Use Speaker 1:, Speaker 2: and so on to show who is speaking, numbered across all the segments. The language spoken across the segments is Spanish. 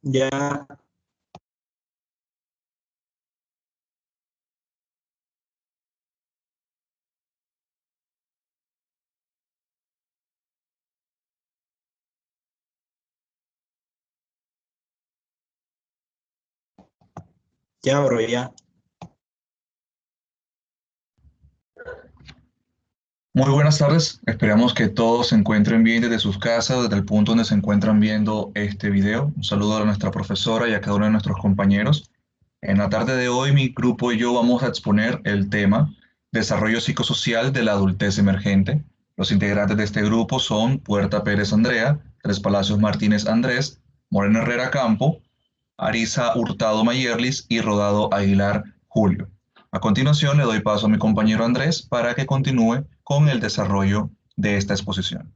Speaker 1: Ya. Ya, bro, ya.
Speaker 2: Muy buenas tardes, esperamos que todos se encuentren bien desde sus casas, desde el punto donde se encuentran viendo este video. Un saludo a nuestra profesora y a cada uno de nuestros compañeros. En la tarde de hoy, mi grupo y yo vamos a exponer el tema Desarrollo psicosocial de la adultez emergente. Los integrantes de este grupo son Puerta Pérez Andrea, Tres Palacios Martínez Andrés, Moreno Herrera Campo, Arisa Hurtado Mayerlis y Rodado Aguilar Julio. A continuación, le doy paso a mi compañero Andrés para que continúe con el desarrollo de esta exposición.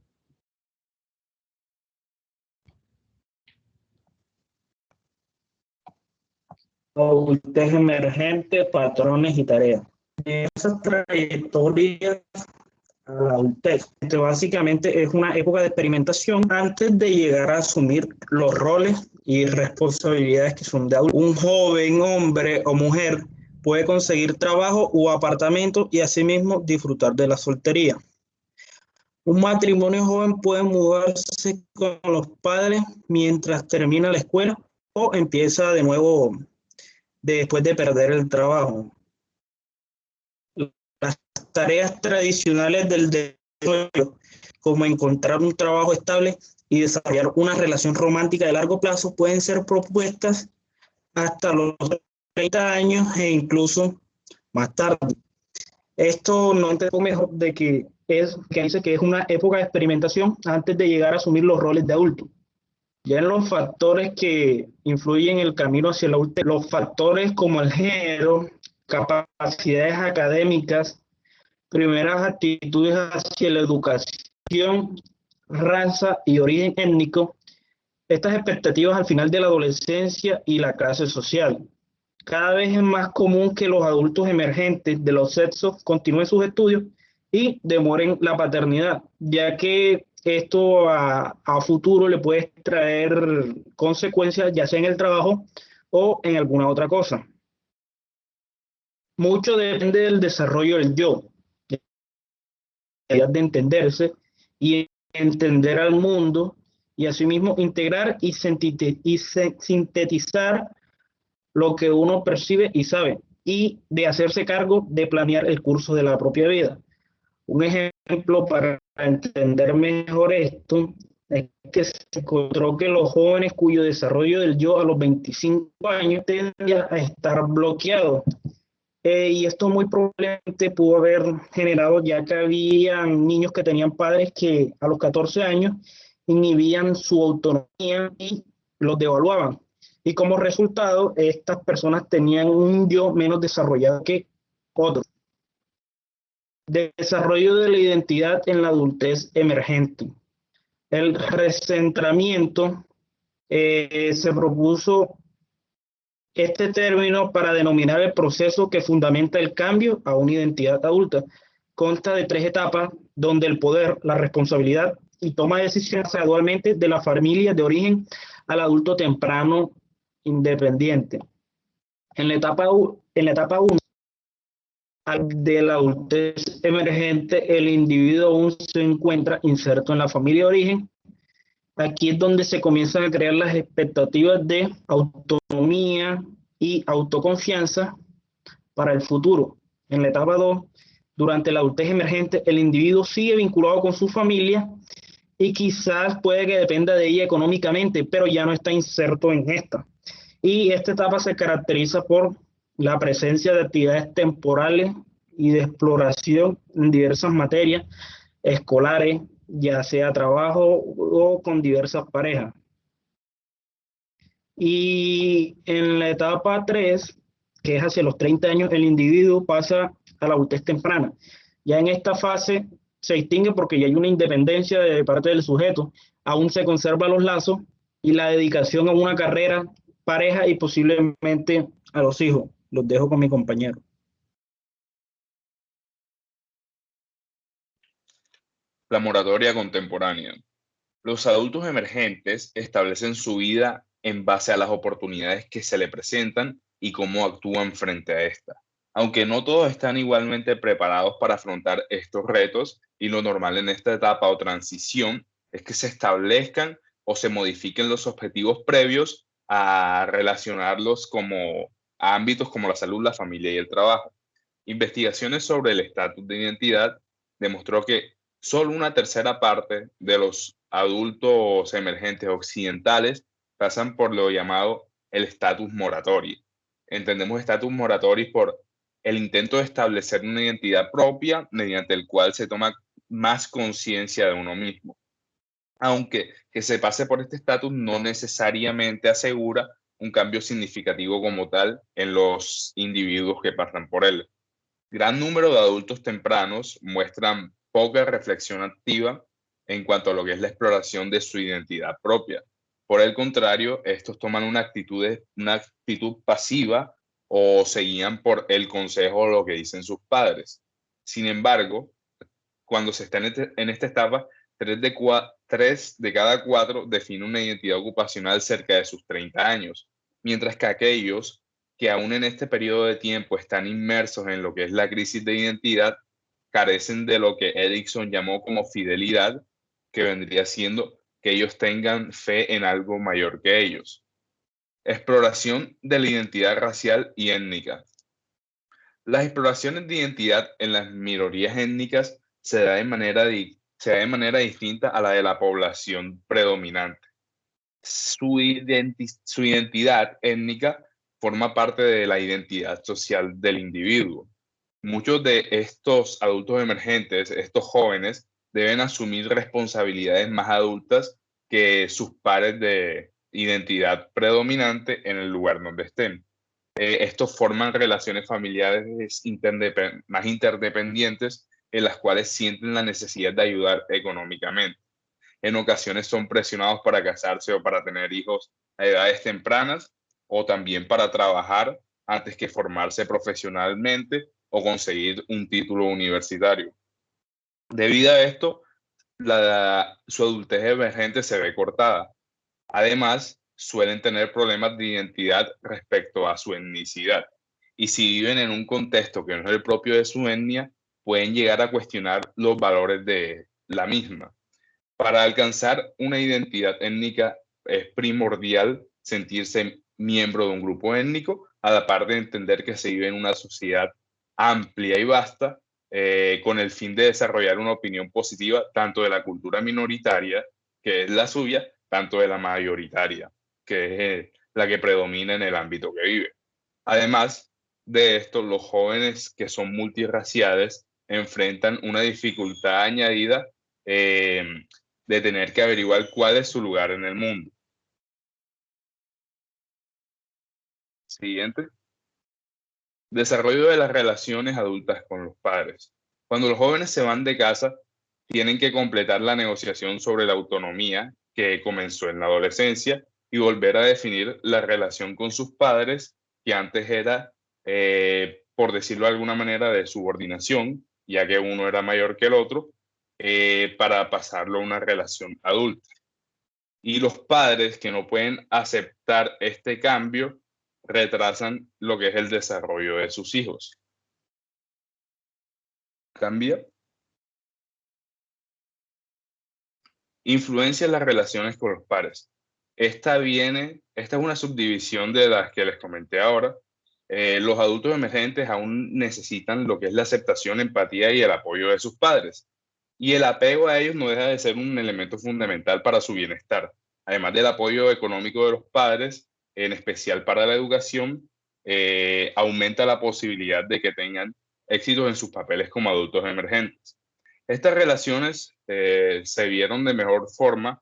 Speaker 1: Adultez emergente, patrones y tareas. Esa trayectoria a la adultez. Básicamente es una época de experimentación antes de llegar a asumir los roles y responsabilidades que son de adulto. Un joven, hombre o mujer puede conseguir trabajo o apartamento y asimismo disfrutar de la soltería. Un matrimonio joven puede mudarse con los padres mientras termina la escuela o empieza de nuevo después de perder el trabajo. Las tareas tradicionales del desarrollo, como encontrar un trabajo estable y desarrollar una relación romántica de largo plazo, pueden ser propuestas hasta los 30 años e incluso más tarde. Esto no entiendo mejor de que dice que es una época de experimentación antes de llegar a asumir los roles de adulto. Ya en los factores que influyen en el camino hacia la adultez, los factores como el género, capacidades académicas, primeras actitudes hacia la educación, raza y origen étnico, estas expectativas al final de la adolescencia y la clase social. Cada vez es más común que los adultos emergentes de los sexos continúen sus estudios y demoren la paternidad, ya que esto a futuro le puede traer consecuencias, ya sea en el trabajo o en alguna otra cosa. Mucho depende del desarrollo del yo, de entenderse y entender al mundo y asimismo integrar y sintetizar lo que uno percibe y sabe y de hacerse cargo de planear el curso de la propia vida. Un ejemplo para entender mejor esto es que se encontró que los jóvenes cuyo desarrollo del yo a los 25 años tendía a estar bloqueado. Y esto muy probablemente pudo haber generado ya que había niños que tenían padres que a los 14 años inhibían su autonomía y los devaluaban. Y como resultado, estas personas tenían un yo menos desarrollado que otros. Desarrollo de la identidad en la adultez emergente. El recentramiento se propuso este término para denominar el proceso que fundamenta el cambio a una identidad adulta. Consta de 3 etapas donde el poder, la responsabilidad y toma de decisiones gradualmente de la familia de origen al adulto temprano independiente. En la etapa 1 de la adultez emergente, el individuo aún se encuentra inserto en la familia de origen. Aquí es donde se comienzan a crear las expectativas de autonomía y autoconfianza para el futuro. En la etapa 2, durante la adultez emergente, el individuo sigue vinculado con su familia y quizás puede que dependa de ella económicamente, pero ya no está inserto en esta. Y esta etapa se caracteriza por la presencia de actividades temporales y de exploración en diversas materias escolares, ya sea trabajo o con diversas parejas. Y en la etapa 3, que es hacia los 30 años, el individuo pasa a la adultez temprana. Ya en esta fase se distingue porque ya hay una independencia de parte del sujeto, aún se conservan los lazos y la dedicación a una carrera, pareja y posiblemente a los hijos. Los dejo con mi compañero.
Speaker 3: La moratoria contemporánea. Los adultos emergentes establecen su vida en base a las oportunidades que se le presentan y cómo actúan frente a estas. Aunque no todos están igualmente preparados para afrontar estos retos, y lo normal en esta etapa o transición es que se establezcan o se modifiquen los objetivos previos a relacionarlos como a ámbitos como la salud, la familia y el trabajo. Investigaciones sobre el estatus de identidad demostró que solo una tercera parte de los adultos emergentes occidentales pasan por lo llamado el estatus moratorio. Entendemos estatus moratorio por el intento de establecer una identidad propia mediante el cual se toma más conciencia de uno mismo. Aunque que se pase por este estatus no necesariamente asegura un cambio significativo como tal en los individuos que pasan por él. Gran número de adultos tempranos muestran poca reflexión activa en cuanto a lo que es la exploración de su identidad propia. Por el contrario, estos toman una actitud pasiva o se guían por el consejo o lo que dicen sus padres. Sin embargo, cuando se está en esta etapa, 3 de cada 4 definen una identidad ocupacional cerca de sus 30 años, mientras que aquellos que aún en este periodo de tiempo están inmersos en lo que es la crisis de identidad, carecen de lo que Erickson llamó como fidelidad, que vendría siendo que ellos tengan fe en algo mayor que ellos. Exploración de la identidad racial y étnica. Las exploraciones de identidad en las minorías étnicas se da de manera distinta a la de la población predominante. Su identidad étnica forma parte de la identidad social del individuo. Muchos de estos adultos emergentes, estos jóvenes, deben asumir responsabilidades más adultas que sus pares de identidad predominante en el lugar donde estén. Estos forman relaciones familiares más interdependientes en las cuales sienten la necesidad de ayudar económicamente. En ocasiones son presionados para casarse o para tener hijos a edades tempranas, o también para trabajar antes que formarse profesionalmente o conseguir un título universitario. Debido a esto, su adultez emergente se ve cortada. Además, suelen tener problemas de identidad respecto a su etnicidad. Y si viven en un contexto que no es el propio de su etnia, pueden llegar a cuestionar los valores de la misma. Para alcanzar una identidad étnica es primordial sentirse miembro de un grupo étnico, a la par de entender que se vive en una sociedad amplia y vasta, con el fin de desarrollar una opinión positiva tanto de la cultura minoritaria, que es la suya, tanto de la mayoritaria, que es la que predomina en el ámbito que vive. Además de esto, los jóvenes que son multirraciales enfrentan una dificultad añadida de tener que averiguar cuál es su lugar en el mundo. Siguiente. Desarrollo de las relaciones adultas con los padres. Cuando los jóvenes se van de casa, tienen que completar la negociación sobre la autonomía que comenzó en la adolescencia y volver a definir la relación con sus padres, que antes era, por decirlo de alguna manera, de subordinación, ya que uno era mayor que el otro, para pasarlo a una relación adulta. Y los padres que no pueden aceptar este cambio retrasan lo que es el desarrollo de sus hijos. Cambia. Influencia en las relaciones con los padres. Esta es una subdivisión de las que les comenté ahora. Los adultos emergentes aún necesitan lo que es la aceptación, empatía y el apoyo de sus padres. Y el apego a ellos no deja de ser un elemento fundamental para su bienestar. Además del apoyo económico de los padres, en especial para la educación, aumenta la posibilidad de que tengan éxitos en sus papeles como adultos emergentes. Estas relaciones se vieron de mejor forma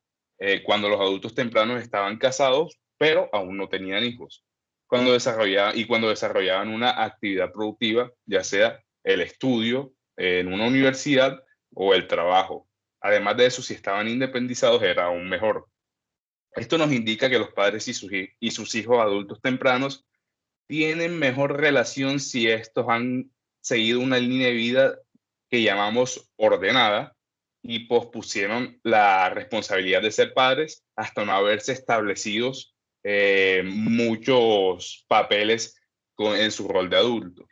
Speaker 3: cuando los adultos tempranos estaban casados, pero aún no tenían hijos. Cuando desarrollaban una actividad productiva, ya sea el estudio en una universidad o el trabajo. Además de eso, si estaban independizados, era aún mejor. Esto nos indica que los padres y sus hijos adultos tempranos tienen mejor relación si estos han seguido una línea de vida que llamamos ordenada y pospusieron la responsabilidad de ser padres hasta no haberse establecidos muchos papeles en su rol de adulto.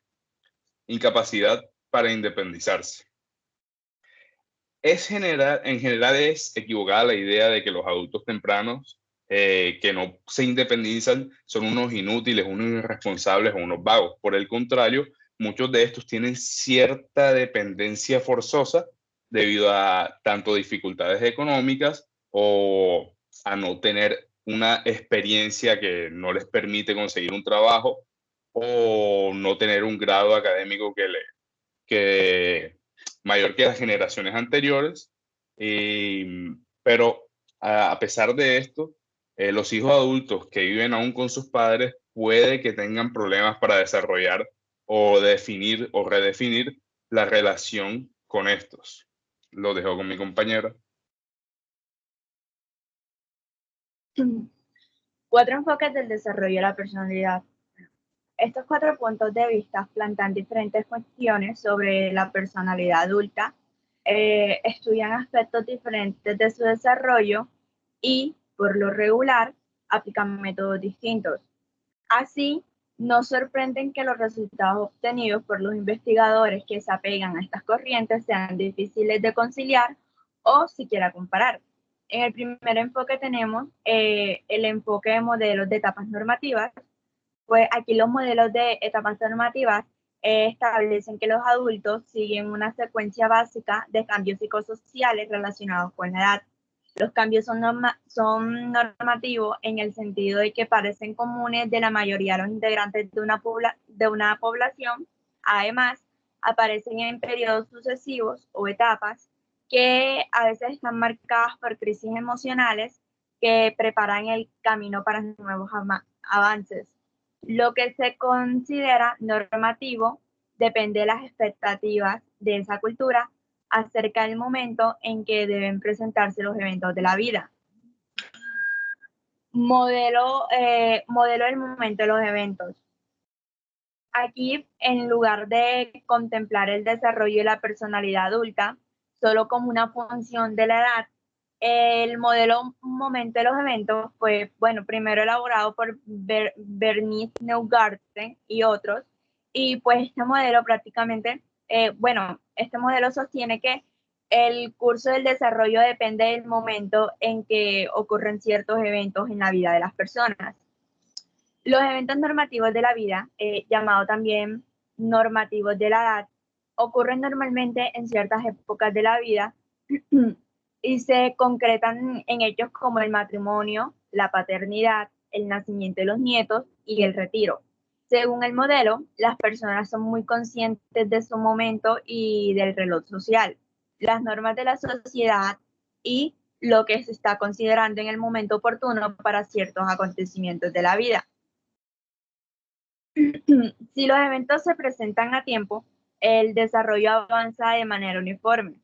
Speaker 3: Incapacidad para independizarse. En general es equivocada la idea de que los adultos tempranos que no se independizan son unos inútiles, unos irresponsables o unos vagos. Por el contrario, muchos de estos tienen cierta dependencia forzosa debido a tanto dificultades económicas o a no tener una experiencia que no les permite conseguir un trabajo o no tener un grado académico que mayor que las generaciones anteriores. Pero a pesar de esto, los hijos adultos que viven aún con sus padres puede que tengan problemas para desarrollar o definir o redefinir la relación con estos. Lo dejo con mi compañera.
Speaker 4: 4 enfoques del desarrollo de la personalidad. Estos 4 puntos de vista plantean diferentes cuestiones sobre la personalidad adulta, estudian aspectos diferentes de su desarrollo y, por lo regular, aplican métodos distintos. Así, no sorprenden que los resultados obtenidos por los investigadores que se apegan a estas corrientes sean difíciles de conciliar o siquiera comparar. En el primer enfoque tenemos el enfoque de modelos de etapas normativas. Pues aquí los modelos de etapas normativas establecen que los adultos siguen una secuencia básica de cambios psicosociales relacionados con la edad. Los cambios son normativos en el sentido de que parecen comunes de la mayoría de los integrantes de una población. Además, aparecen en periodos sucesivos o etapas que a veces están marcadas por crisis emocionales que preparan el camino para nuevos avances. Lo que se considera normativo depende de las expectativas de esa cultura acerca del momento en que deben presentarse los eventos de la vida. Modelo del momento de los eventos. Aquí, en lugar de contemplar el desarrollo de la personalidad adulta solo como una función de la edad, el modelo momento de los eventos fue, primero elaborado por Bernice Neugarten y otros, y pues este modelo prácticamente, este modelo sostiene que el curso del desarrollo depende del momento en que ocurren ciertos eventos en la vida de las personas. Los eventos normativos de la vida, llamados también normativos de la edad, ocurren normalmente en ciertas épocas de la vida y se concretan en hechos como el matrimonio, la paternidad, el nacimiento de los nietos y el retiro. Según el modelo, las personas son muy conscientes de su momento y del reloj social, las normas de la sociedad y lo que se está considerando en el momento oportuno para ciertos acontecimientos de la vida. Si los eventos se presentan a tiempo, el desarrollo avanza de manera uniforme.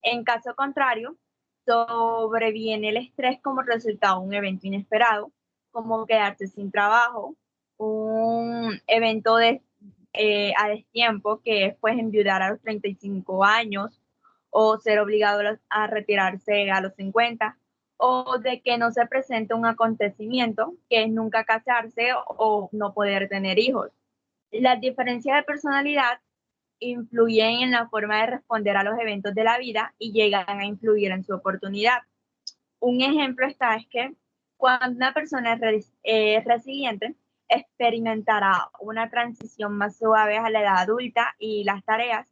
Speaker 4: En caso contrario, sobreviene el estrés como resultado de un evento inesperado, como quedarse sin trabajo, un evento a destiempo, que es pues enviudar a los 35 años, o ser obligado a retirarse a los 50, o de que no se presente un acontecimiento, que es nunca casarse o no poder tener hijos. Las diferencias de personalidad influyen en la forma de responder a los eventos de la vida y llegan a influir en su oportunidad. Un ejemplo es que cuando una persona es resiliente, experimentará una transición más suave a la edad adulta y las tareas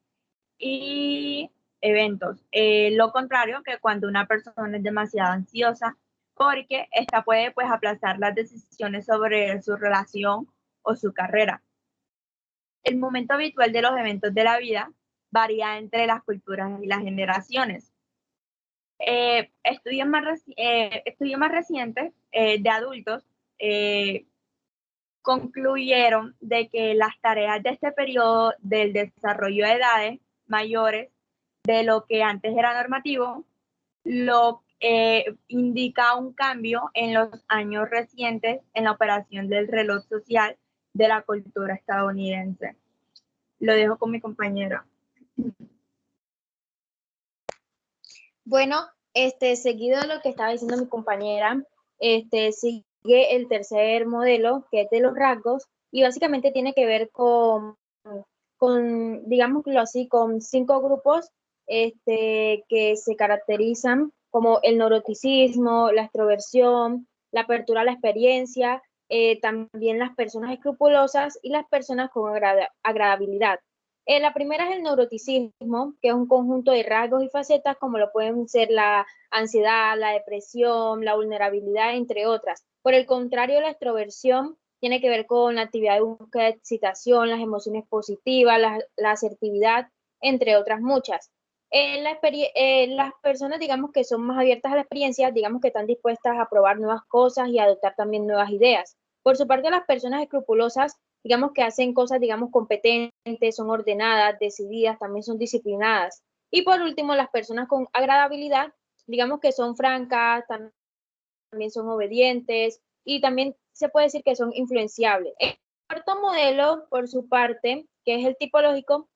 Speaker 4: y eventos. Lo contrario que cuando una persona es demasiado ansiosa, porque esta puede pues aplazar las decisiones sobre su relación o su carrera. El momento habitual de los eventos de la vida varía entre las culturas y las generaciones. Estudios más recientes de adultos concluyeron de que las tareas de este periodo del desarrollo de edades mayores de lo que antes era normativo, lo indica un cambio en los años recientes en la operación del reloj social de la cultura estadounidense. Lo dejo con mi compañera.
Speaker 5: Bueno, seguido de lo que estaba diciendo mi compañera, el tercer modelo, que es de los rasgos, y básicamente tiene que ver digámoslo así, con 5 grupos que se caracterizan como el neuroticismo, la extroversión, la apertura a la experiencia, también las personas escrupulosas y las personas con agradabilidad. La primera es el neuroticismo, que es un conjunto de rasgos y facetas como lo pueden ser la ansiedad, la depresión, la vulnerabilidad, entre otras. Por el contrario, la extroversión tiene que ver con la actividad de búsqueda de excitación, las emociones positivas, la asertividad, entre otras muchas. Las personas, digamos, que son más abiertas a la experiencia, digamos que están dispuestas a probar nuevas cosas y a adoptar también nuevas ideas. Por su parte, las personas escrupulosas, digamos que hacen cosas, digamos, competentes, son ordenadas, decididas, también son disciplinadas. Y por último, las personas con agradabilidad, digamos que son francas, también son obedientes y también se puede decir que son influenciables. El cuarto modelo, por su parte, que es el tipológico,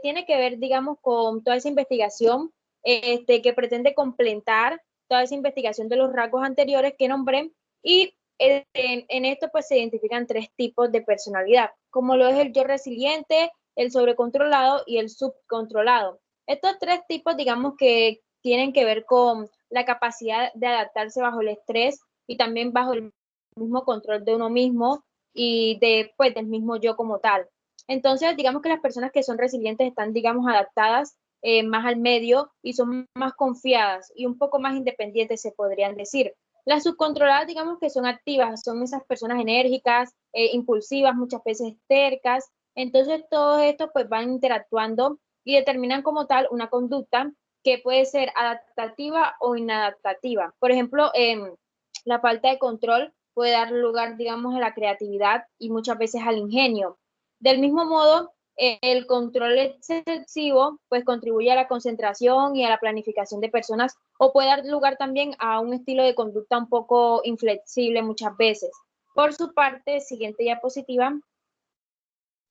Speaker 5: tiene que ver, digamos, con toda esa investigación que pretende completar toda esa investigación de los rasgos anteriores que nombré y en esto pues se identifican 3 tipos de personalidad, como lo es el yo resiliente, el sobrecontrolado y el subcontrolado. Estos 3 tipos, digamos que tienen que ver con la capacidad de adaptarse bajo el estrés y también bajo el mismo control de uno mismo y pues, del mismo yo como tal. Entonces, digamos que las personas que son resilientes están, digamos, adaptadas más al medio y son más confiadas y un poco más independientes, se podrían decir. Las subcontroladas, digamos que son activas, son esas personas enérgicas, impulsivas, muchas veces tercas. Entonces, todo esto pues van interactuando y determinan como tal una conducta que puede ser adaptativa o inadaptativa. Por ejemplo, la falta de control puede dar lugar, digamos, a la creatividad y muchas veces al ingenio. Del mismo modo, el control excesivo pues contribuye a la concentración y a la planificación de personas o puede dar lugar también a un estilo de conducta un poco inflexible muchas veces. Por su parte, siguiente diapositiva,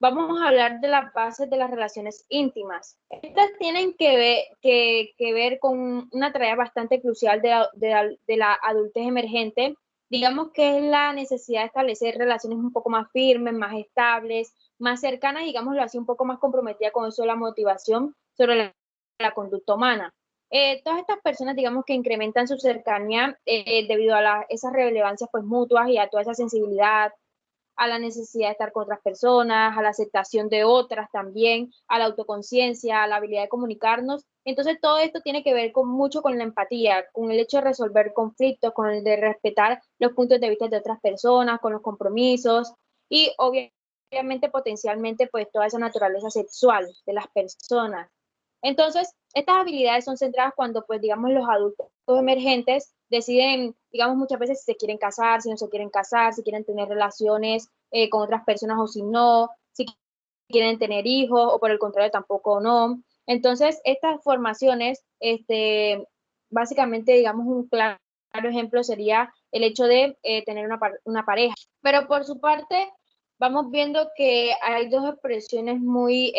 Speaker 5: vamos a hablar de las bases de las relaciones íntimas. Estas tienen que ver con una tarea bastante crucial de la adultez emergente. Digamos que es la necesidad de establecer relaciones un poco más firmes, más estables, más cercanas, digámoslo así, un poco más comprometida con eso de la motivación sobre la conducta humana. Todas estas personas, digamos que incrementan su cercanía debido a esas relevancias pues mutuas y a toda esa sensibilidad, a la necesidad de estar con otras personas, a la aceptación de otras también, a la autoconciencia, a la habilidad de comunicarnos. Entonces todo esto tiene que ver mucho con la empatía, con el hecho de resolver conflictos, con el de respetar los puntos de vista de otras personas, con los compromisos y obviamente potencialmente pues toda esa naturaleza sexual de las personas. Entonces, estas habilidades son centradas cuando, pues, digamos, los adultos emergentes deciden, digamos, muchas veces si se quieren casar, si no se quieren casar, si quieren tener relaciones con otras personas o si no, si quieren tener hijos o por el contrario tampoco o no. Entonces, estas formaciones, básicamente, digamos, un claro ejemplo sería el hecho de tener una pareja. Pero por su parte, vamos viendo que hay 2 expresiones muy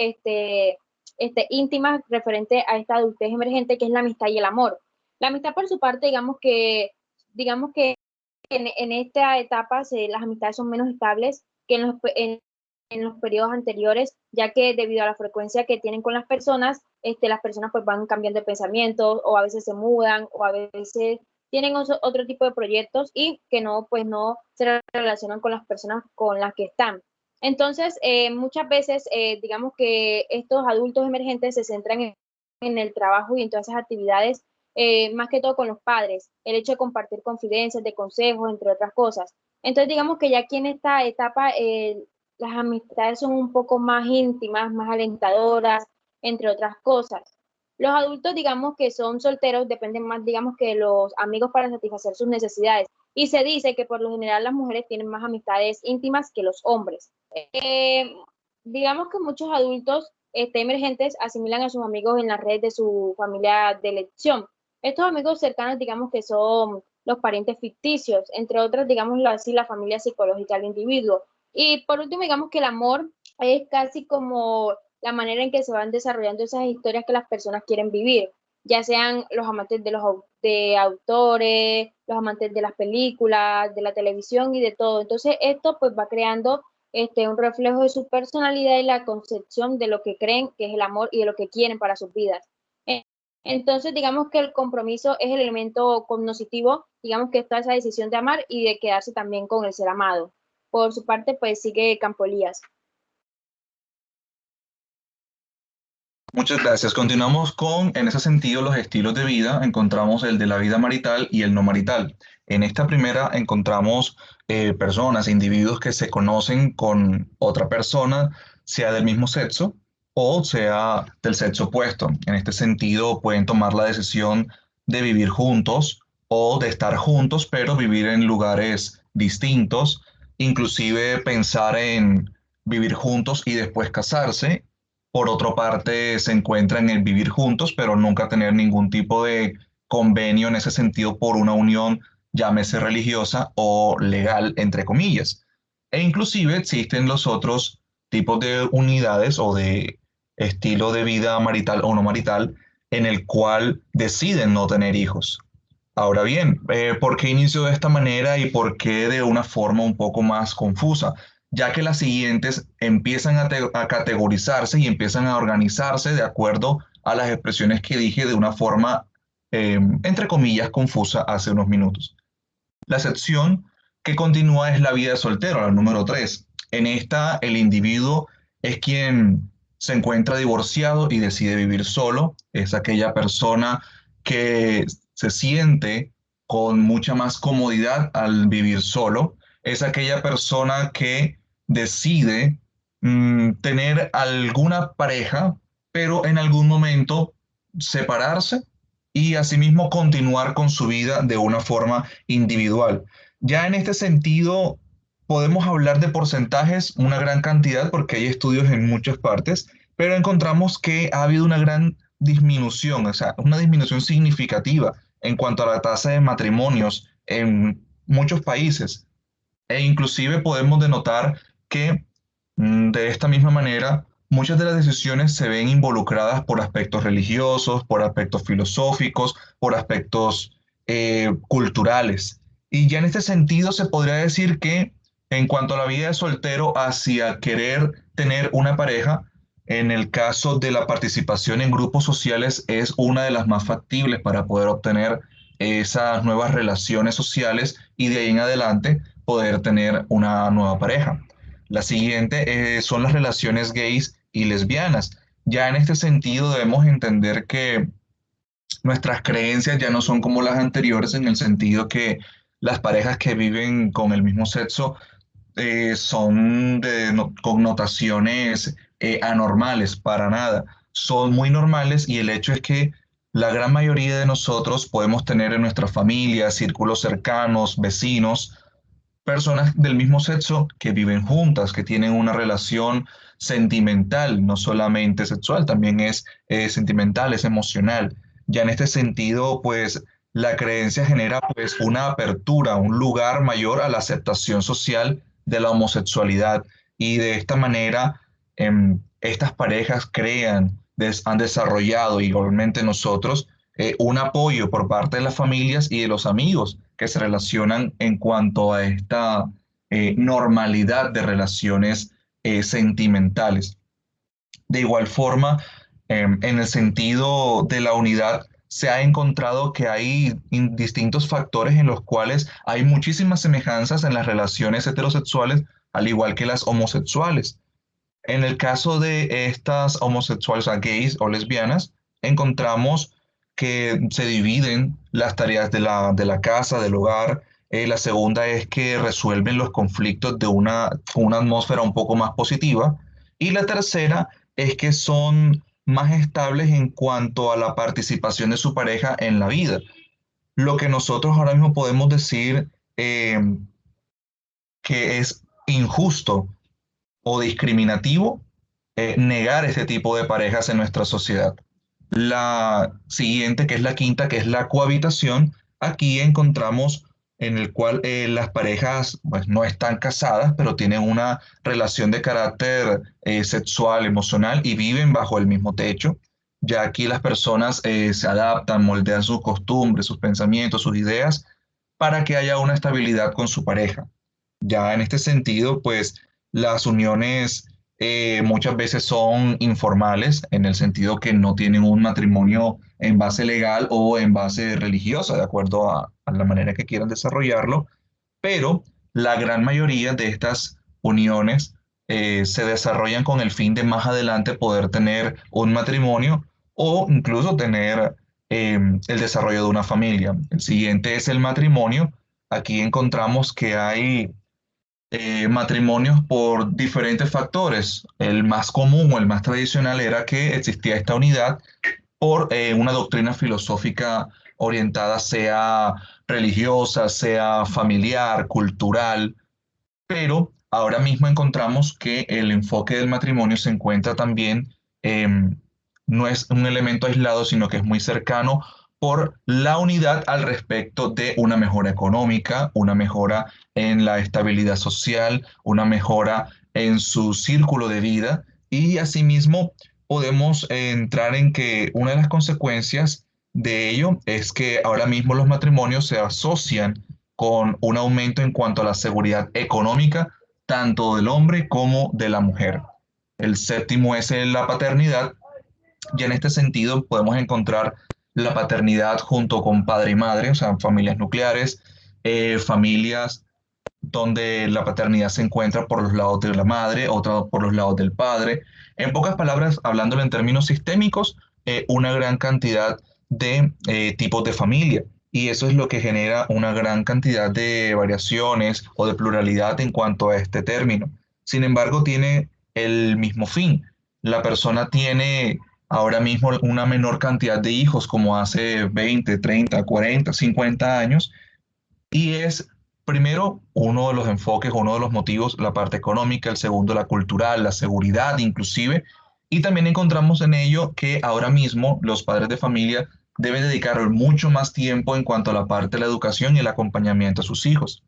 Speaker 5: íntimas referente a esta adultez emergente, que es la amistad y el amor. La amistad, por su parte, digamos que en esta etapa las amistades son menos estables que en los periodos anteriores, ya que debido a la frecuencia que tienen con las personas pues van cambiando de pensamientos o a veces se mudan o a veces tienen otro tipo de proyectos y que pues no se relacionan con las personas con las que están. Entonces, muchas veces, digamos que estos adultos emergentes se centran en el trabajo y en todas esas actividades, más que todo con los padres, el hecho de compartir confidencias, de consejos, entre otras cosas. Entonces, digamos que ya aquí en esta etapa, las amistades son un poco más íntimas, más alentadoras, entre otras cosas. Los adultos, digamos que son solteros, dependen más, digamos, que de los amigos para satisfacer sus necesidades. Y se dice que por lo general las mujeres tienen más amistades íntimas que los hombres. Digamos que muchos adultos emergentes asimilan a sus amigos en las redes de su familia de elección. Estos amigos cercanos, digamos que son los parientes ficticios, entre otras, digámoslo así, la familia psicológica del individuo. Y por último, digamos que el amor es casi como la manera en que se van desarrollando esas historias que las personas quieren vivir. ya sean los amantes de autores, los amantes de las películas, de la televisión y de todo. Entonces esto pues va creando un reflejo de su personalidad y la concepción de lo que creen que es el amor y de lo que quieren para sus vidas. Entonces, digamos que el compromiso es el elemento cognoscitivo, digamos que está esa decisión de amar y de quedarse también con el ser amado. Por su parte, pues sigue Campo Elías.
Speaker 2: Muchas gracias. Continuamos con, en ese sentido, los estilos de vida. Encontramos el de la vida marital y el no marital. En esta primera encontramos personas, individuos que se conocen con otra persona, sea del mismo sexo o sea del sexo opuesto. En este sentido, pueden tomar la decisión de vivir juntos o de estar juntos, pero vivir en lugares distintos, inclusive pensar en vivir juntos y después casarse. Por otra parte, se encuentran en el vivir juntos, pero nunca tener ningún tipo de convenio en ese sentido por una unión, llámese religiosa o legal, entre comillas. E inclusive existen los otros tipos de unidades o de estilo de vida marital o no marital en el cual deciden no tener hijos. Ahora bien, ¿por qué inició de esta manera y por qué de una forma un poco más confusa? Ya que las siguientes empiezan a categorizarse y empiezan a organizarse de acuerdo a las expresiones que dije de una forma, entre comillas, confusa hace unos minutos. La sección que continúa es la vida de soltero, la número 3. En esta, el individuo es quien se encuentra divorciado y decide vivir solo. Es aquella persona que se siente con mucha más comodidad al vivir solo. Es aquella persona que decide tener alguna pareja, pero en algún momento separarse y asimismo continuar con su vida de una forma individual. Ya en este sentido, podemos hablar de porcentajes, una gran cantidad, porque hay estudios en muchas partes, pero encontramos que ha habido una gran disminución, o sea, una disminución significativa en cuanto a la tasa de matrimonios en muchos países. E inclusive podemos denotar que de esta misma manera muchas de las decisiones se ven involucradas por aspectos religiosos, por aspectos filosóficos, por aspectos culturales. Y ya en este sentido se podría decir que en cuanto a la vida de soltero hacia querer tener una pareja, en el caso de la participación en grupos sociales es una de las más factibles para poder obtener esas nuevas relaciones sociales y de ahí en adelante poder tener una nueva pareja. La siguiente son las relaciones gays y lesbianas. Ya en este sentido debemos entender que nuestras creencias ya no son como las anteriores en el sentido que las parejas que viven con el mismo sexo son de connotaciones anormales, para nada. Son muy normales y el hecho es que la gran mayoría de nosotros podemos tener en nuestra familia, círculos cercanos, vecinos, personas del mismo sexo que viven juntas, que tienen una relación sentimental, no solamente sexual, también es sentimental, es emocional. Ya en este sentido, pues la creencia genera pues una apertura, un lugar mayor a la aceptación social de la homosexualidad y de esta manera estas parejas han desarrollado igualmente nosotros un apoyo por parte de las familias y de los amigos que se relacionan en cuanto a esta normalidad de relaciones sentimentales. De igual forma, en el sentido de la unidad, se ha encontrado que hay distintos factores en los cuales hay muchísimas semejanzas en las relaciones heterosexuales, al igual que las homosexuales. En el caso de estas homosexuales, o gays o lesbianas, encontramos que se dividen las tareas de la casa, del hogar. La segunda es que resuelven los conflictos con una atmósfera un poco más positiva. Y la tercera es que son más estables en cuanto a la participación de su pareja en la vida. Lo que nosotros ahora mismo podemos decir que es injusto o discriminativo negar este tipo de parejas en nuestra sociedad. La siguiente, que es la quinta, que es la cohabitación, aquí encontramos en el cual las parejas pues, no están casadas, pero tienen una relación de carácter sexual, emocional y viven bajo el mismo techo. Ya aquí las personas se adaptan, moldean sus costumbres, sus pensamientos, sus ideas para que haya una estabilidad con su pareja. Ya en este sentido, pues las uniones muchas veces son informales, en el sentido que no tienen un matrimonio en base legal o en base religiosa, de acuerdo a la manera que quieran desarrollarlo, pero la gran mayoría de estas uniones se desarrollan con el fin de más adelante poder tener un matrimonio o incluso tener el desarrollo de una familia. El siguiente es el matrimonio. Aquí encontramos que hay matrimonios por diferentes factores. El más común o el más tradicional era que existía esta unidad por una doctrina filosófica orientada, sea religiosa, sea familiar, cultural, pero ahora mismo encontramos que el enfoque del matrimonio se encuentra también, no es un elemento aislado, sino que es muy cercano por la unidad al respecto de una mejora económica, una mejora en la estabilidad social, una mejora en su círculo de vida y asimismo podemos entrar en que una de las consecuencias de ello es que ahora mismo los matrimonios se asocian con un aumento en cuanto a la seguridad económica, tanto del hombre como de la mujer. El séptimo es la paternidad, y en este sentido podemos encontrar la paternidad junto con padre y madre, o sea, familias nucleares, familias donde la paternidad se encuentra por los lados de la madre, otra por los lados del padre. En pocas palabras, hablándolo en términos sistémicos, una gran cantidad de tipos de familia. Y eso es lo que genera una gran cantidad de variaciones o de pluralidad en cuanto a este término. Sin embargo, tiene el mismo fin. La persona tiene ahora mismo una menor cantidad de hijos como hace 20, 30, 40, 50 años, y es primero uno de los enfoques, uno de los motivos, la parte económica, el segundo la cultural, la seguridad inclusive, y también encontramos en ello que ahora mismo los padres de familia deben dedicar mucho más tiempo en cuanto a la parte de la educación y el acompañamiento a sus hijos.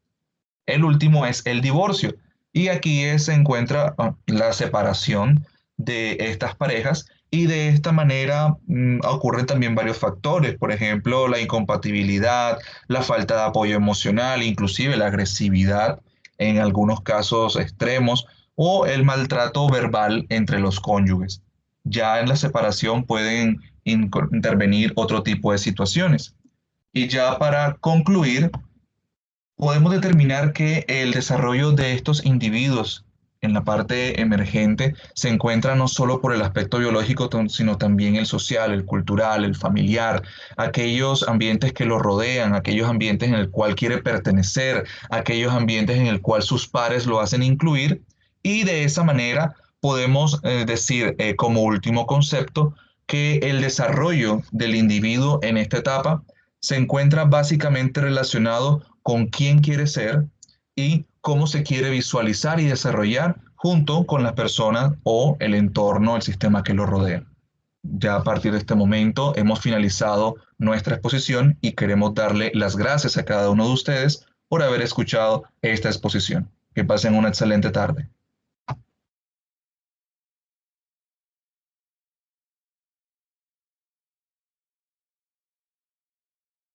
Speaker 2: El último es el divorcio. Y aquí se encuentra la separación de estas parejas y de esta manera ocurren también varios factores, por ejemplo, la incompatibilidad, la falta de apoyo emocional, inclusive la agresividad en algunos casos extremos o el maltrato verbal entre los cónyuges. Ya en la separación pueden intervenir otro tipo de situaciones. Y ya para concluir, podemos determinar que el desarrollo de estos individuos en la parte emergente se encuentra no solo por el aspecto biológico, sino también el social, el cultural, el familiar, aquellos ambientes que lo rodean, aquellos ambientes en el cual quiere pertenecer, aquellos ambientes en el cual sus pares lo hacen incluir, y de esa manera podemos decir como último concepto que el desarrollo del individuo en esta etapa se encuentra básicamente relacionado con quién quiere ser y cómo se quiere visualizar y desarrollar junto con las personas o el entorno, el sistema que lo rodea. Ya a partir de este momento hemos finalizado nuestra exposición y queremos darle las gracias a cada uno de ustedes por haber escuchado esta exposición. Que pasen una excelente tarde.